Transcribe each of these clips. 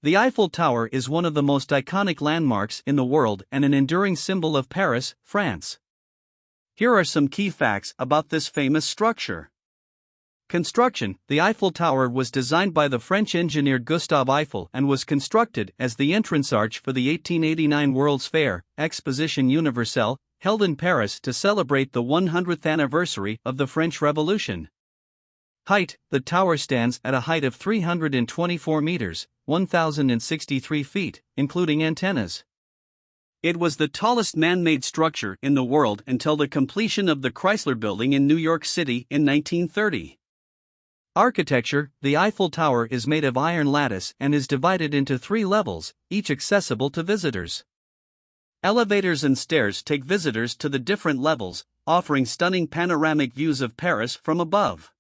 The Eiffel Tower is one of the most iconic landmarks in the world and an enduring symbol of Paris, France. Here are some key facts about this famous structure. Construction: the Eiffel Tower was designed by the French engineer Gustave Eiffel and was constructed as the entrance arch for the 1889 World's Fair, Exposition Universelle, held in Paris to celebrate the 100th anniversary of the French Revolution. Height: the tower stands at a height of 324 meters, 1,063 feet, including antennas. It was the tallest man-made structure in the world until the completion of the Chrysler Building in New York City in 1930. Architecture: the Eiffel Tower is made of iron lattice and is divided into 3 levels, each accessible to visitors. Elevators and stairs take visitors to the different levels, offering stunning panoramic views of Paris from above.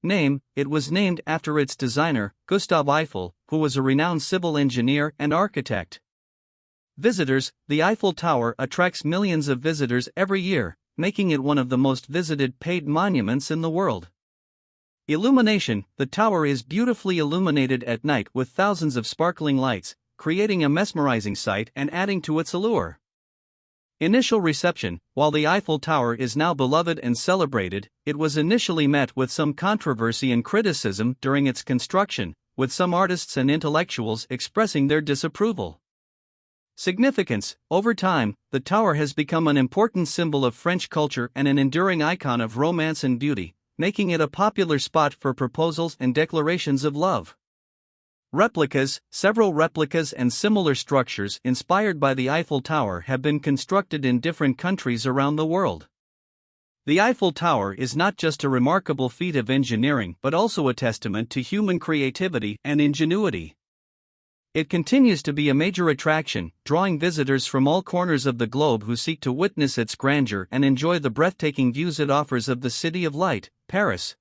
Name: it was named after its designer, Gustave Eiffel, who was a renowned civil engineer and architect. Visitors: the Eiffel Tower attracts millions of visitors every year, making it one of the most visited paid monuments in the world. Illumination: the tower is beautifully illuminated at night with thousands of sparkling lights, creating a mesmerizing sight and adding to its allure. Initial reception: while the Eiffel Tower is now beloved and celebrated, it was initially met with some controversy and criticism during its construction, with some artists and intellectuals expressing their disapproval. Significance: over time, the tower has become an important symbol of French culture and an enduring icon of romance and beauty, making it a popular spot for proposals and declarations of love. Replicas: several replicas and similar structures inspired by the Eiffel Tower have been constructed in different countries around the world. The Eiffel Tower is not just a remarkable feat of engineering but also a testament to human creativity and ingenuity. It continues to be a major attraction, drawing visitors from all corners of the globe who seek to witness its grandeur and enjoy the breathtaking views it offers of the City of Light, Paris.